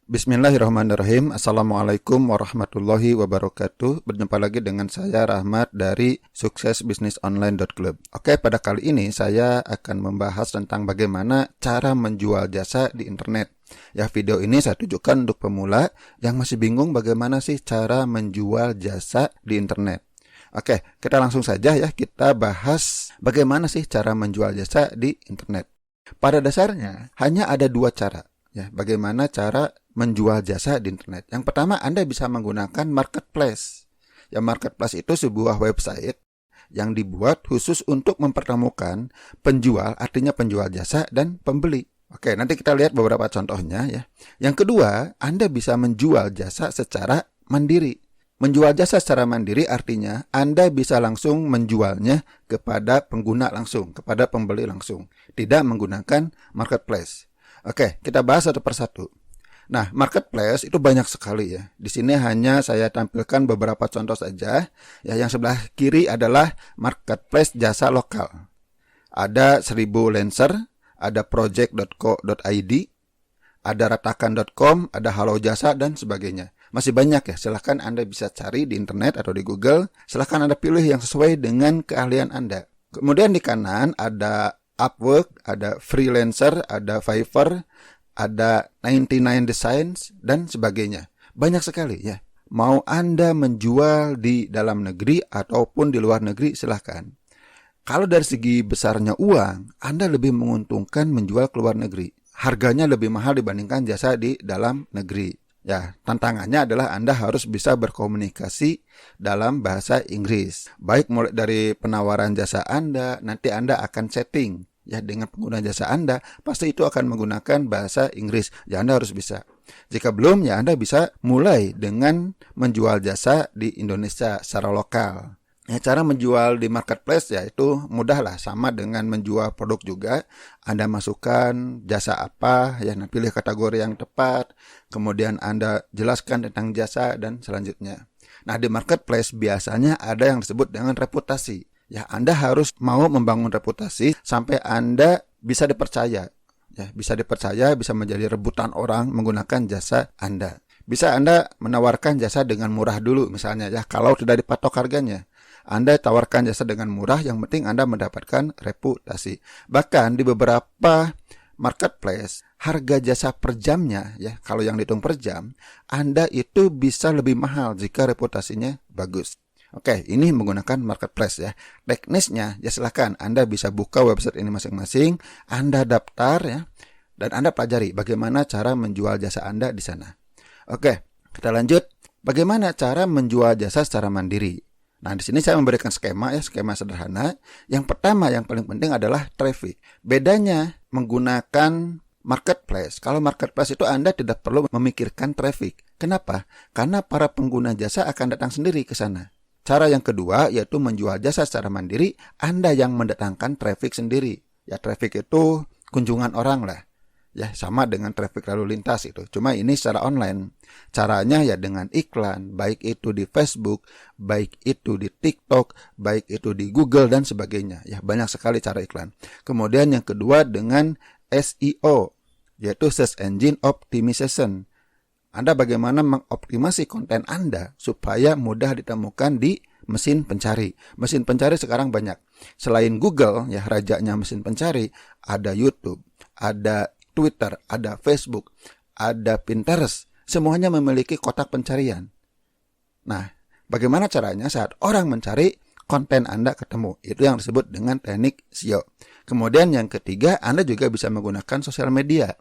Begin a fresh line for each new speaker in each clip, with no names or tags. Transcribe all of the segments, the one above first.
Bismillahirrahmanirrahim. Assalamualaikum warahmatullahi wabarakatuh. Berjumpa lagi dengan saya Rahmat dari suksesbisnisonline.club. Oke, pada kali ini saya akan membahas tentang bagaimana cara menjual jasa di internet. Ya, video ini saya tujukan untuk pemula yang masih bingung bagaimana sih cara menjual jasa di internet. Oke, kita langsung saja ya, kita bahas bagaimana sih cara menjual jasa di internet. Pada dasarnya hanya ada dua cara. Ya, bagaimana cara menjual jasa di internet. Yang pertama, Anda bisa menggunakan marketplace. Ya, marketplace itu sebuah website yang dibuat khusus untuk mempertemukan penjual, artinya penjual jasa dan pembeli. Oke, nanti kita lihat beberapa contohnya ya. Yang kedua, Anda bisa menjual jasa secara mandiri. Menjual jasa secara mandiri artinya Anda bisa langsung menjualnya kepada pengguna langsung, kepada pembeli langsung, tidak menggunakan marketplace. Oke, kita bahas satu persatu. Nah, marketplace itu banyak sekali ya. Di sini hanya saya tampilkan beberapa contoh saja. Ya, yang sebelah kiri adalah marketplace jasa lokal. Ada 1000 Lancer, ada project.co.id, ada ratakan.com, ada Halo Jasa dan sebagainya. Masih banyak ya. Silahkan Anda bisa cari di internet atau di Google. Silahkan Anda pilih yang sesuai dengan keahlian Anda. Kemudian di kanan ada Upwork, ada Freelancer, ada Fiverr, ada 99 Designs, dan sebagainya. Banyak sekali ya. Mau Anda menjual di dalam negeri ataupun di luar negeri, silahkan. Kalau dari segi besarnya uang, Anda lebih menguntungkan menjual ke luar negeri. Harganya lebih mahal dibandingkan jasa di dalam negeri. Ya, tantangannya adalah Anda harus bisa berkomunikasi dalam bahasa Inggris. Baik mulai dari penawaran jasa Anda, nanti Anda akan setting ya dengan pengguna jasa Anda, pasti itu akan menggunakan bahasa Inggris. Ya, Anda harus bisa. Jika belum, ya Anda bisa mulai dengan menjual jasa di Indonesia secara lokal. Ya, cara menjual di marketplace ya itu mudah lah, sama dengan menjual produk juga. Anda masukkan jasa apa, ya pilih kategori yang tepat, kemudian Anda jelaskan tentang jasa dan selanjutnya. Nah, di marketplace biasanya ada yang disebut dengan reputasi. Ya, Anda harus mau membangun reputasi sampai Anda bisa dipercaya. Ya, bisa dipercaya, bisa menjadi rebutan orang menggunakan jasa Anda. Bisa Anda menawarkan jasa dengan murah dulu misalnya ya, kalau tidak dipatok harganya. Anda tawarkan jasa dengan murah, yang penting Anda mendapatkan reputasi. Bahkan di beberapa marketplace, harga jasa per jamnya, ya kalau yang dihitung per jam, Anda itu bisa lebih mahal jika reputasinya bagus. Oke, ini menggunakan marketplace ya. Teknisnya, ya silakan Anda bisa buka website ini masing-masing, Anda daftar ya, dan Anda pelajari bagaimana cara menjual jasa Anda di sana. Oke, kita lanjut. Bagaimana cara menjual jasa secara mandiri? Nah, di sini saya memberikan skema ya, skema sederhana. Yang pertama, yang paling penting adalah traffic. Bedanya menggunakan marketplace. Kalau marketplace itu Anda tidak perlu memikirkan traffic. Kenapa? Karena para pengguna jasa akan datang sendiri ke sana. Cara yang kedua yaitu menjual jasa secara mandiri, Anda yang mendatangkan traffic sendiri. Ya, traffic itu kunjungan orang lah. Ya, sama dengan traffic lalu lintas itu. Cuma ini secara online. Caranya ya dengan iklan, baik itu di Facebook, baik itu di TikTok, baik itu di Google dan sebagainya. Ya, banyak sekali cara iklan. Kemudian yang kedua dengan SEO, yaitu Search Engine Optimization. Anda bagaimana mengoptimasi konten Anda supaya mudah ditemukan di mesin pencari. Mesin pencari sekarang banyak. Selain Google, ya rajanya mesin pencari, ada YouTube, ada Twitter, ada Facebook, ada Pinterest, semuanya memiliki kotak pencarian. Nah, bagaimana caranya saat orang mencari, konten Anda ketemu? Itu yang disebut dengan teknik SEO. Kemudian yang ketiga, Anda juga bisa menggunakan sosial media.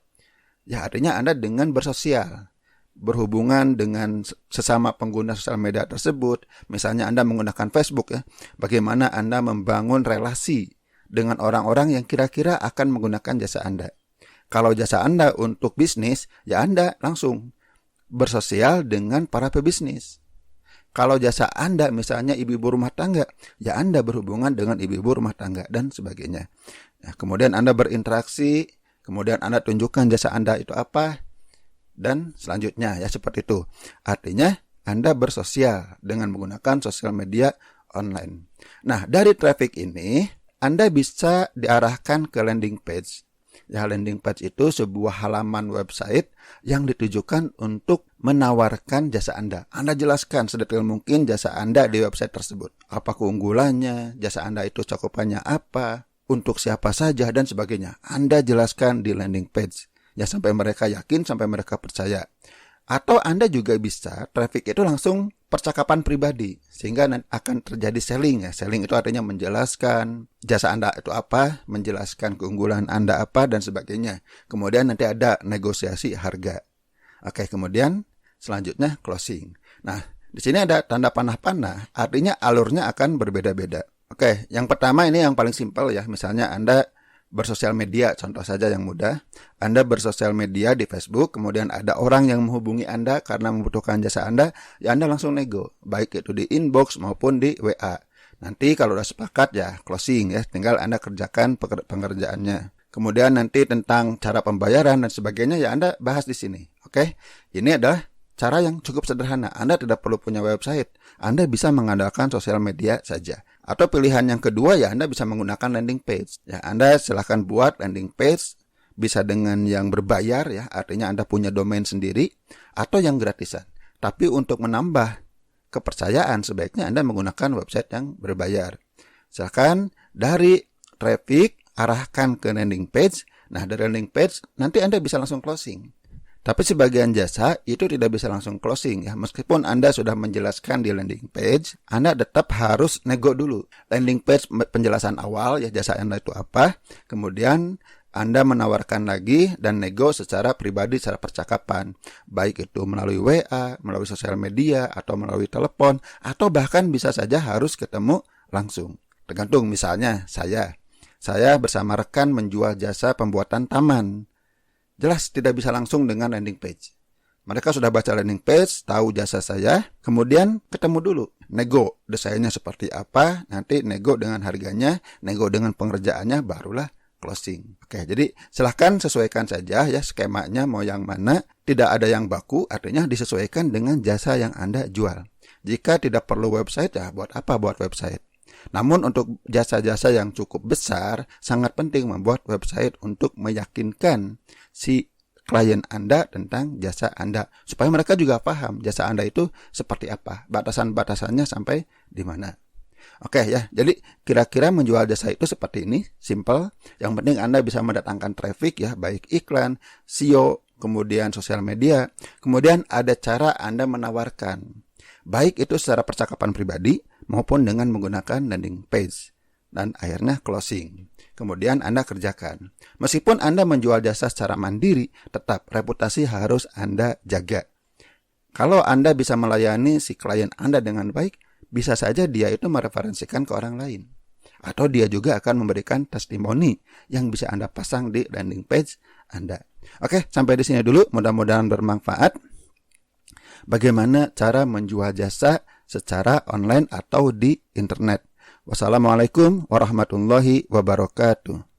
Ya, artinya Anda dengan bersosial, berhubungan dengan sesama pengguna sosial media tersebut. Misalnya Anda menggunakan Facebook ya, bagaimana Anda membangun relasi dengan orang-orang yang kira-kira akan menggunakan jasa Anda. Kalau jasa Anda untuk bisnis, ya Anda langsung bersosial dengan para pebisnis. Kalau jasa Anda misalnya ibu-ibu rumah tangga, ya Anda berhubungan dengan ibu-ibu rumah tangga dan sebagainya. Nah, kemudian Anda berinteraksi, kemudian Anda tunjukkan jasa Anda itu apa, dan selanjutnya ya seperti itu. Artinya Anda bersosial dengan menggunakan sosial media online. Nah, dari traffic ini Anda bisa diarahkan ke landing page. Ya, landing page itu sebuah halaman website yang ditujukan untuk menawarkan jasa Anda. Anda jelaskan sedetail mungkin jasa Anda di website tersebut. Apa keunggulannya, jasa Anda itu cakupannya apa, untuk siapa saja, dan sebagainya. Anda jelaskan di landing page. Ya, sampai mereka yakin, sampai mereka percaya. Atau Anda juga bisa traffic itu langsung percakapan pribadi, sehingga akan terjadi selling ya. Selling itu artinya menjelaskan jasa Anda itu apa, menjelaskan keunggulan Anda apa, dan sebagainya. Kemudian nanti ada negosiasi harga. Oke, kemudian selanjutnya closing. Nah, di sini ada tanda panah-panah, artinya alurnya akan berbeda-beda. Oke, yang pertama ini yang paling simpel ya. Misalnya Anda bersosial media, contoh saja yang mudah. Anda bersosial media di Facebook, kemudian ada orang yang menghubungi Anda karena membutuhkan jasa Anda, ya Anda langsung nego, baik itu di inbox maupun di WA. Nanti kalau udah sepakat ya closing ya, tinggal Anda kerjakan pengerjaannya. Kemudian nanti tentang cara pembayaran dan sebagainya ya Anda bahas di sini. Oke, ini adalah cara yang cukup sederhana. Anda tidak perlu punya website. Anda bisa mengandalkan sosial media saja. Atau pilihan yang kedua ya Anda bisa menggunakan landing page. Ya, Anda silahkan buat landing page, bisa dengan yang berbayar ya, artinya Anda punya domain sendiri, atau yang gratisan. Tapi untuk menambah kepercayaan sebaiknya Anda menggunakan website yang berbayar. Silahkan dari traffic arahkan ke landing page. Nah, dari landing page nanti Anda bisa langsung closing. Tapi sebagian jasa itu tidak bisa langsung closing ya. Meskipun Anda sudah menjelaskan di landing page, Anda tetap harus nego dulu. Landing page penjelasan awal ya, jasa Anda itu apa. Kemudian Anda menawarkan lagi dan nego secara pribadi, secara percakapan. Baik itu melalui WA, melalui sosial media, atau melalui telepon, atau bahkan bisa saja harus ketemu langsung. Tergantung, misalnya saya bersama rekan menjual jasa pembuatan taman. Jelas tidak bisa langsung dengan landing page. Mereka sudah baca landing page, tahu jasa saya, kemudian ketemu dulu. Nego desainnya seperti apa, nanti nego dengan harganya, nego dengan pengerjaannya, barulah closing. Oke, jadi silahkan sesuaikan saja ya skemanya mau yang mana. Tidak ada yang baku, artinya disesuaikan dengan jasa yang Anda jual. Jika tidak perlu website ya buat apa buat website. Namun untuk jasa-jasa yang cukup besar, sangat penting membuat website untuk meyakinkan si klien Anda tentang jasa Anda. Supaya mereka juga paham jasa Anda itu seperti apa, batasan-batasannya sampai di mana. Oke ya, jadi kira-kira menjual jasa itu seperti ini, simple. Yang penting Anda bisa mendatangkan traffic ya, baik iklan, SEO, kemudian sosial media. Kemudian ada cara Anda menawarkan, baik itu secara percakapan pribadi maupun dengan menggunakan landing page. Dan akhirnya closing. Kemudian Anda kerjakan. Meskipun Anda menjual jasa secara mandiri, tetap reputasi harus Anda jaga. Kalau Anda bisa melayani si klien Anda dengan baik, bisa saja dia itu mereferensikan ke orang lain. Atau dia juga akan memberikan testimoni yang bisa Anda pasang di landing page Anda. Oke, sampai di sini dulu. Mudah-mudahan bermanfaat. Bagaimana cara menjual jasa secara online atau di internet. Wassalamualaikum warahmatullahi wabarakatuh.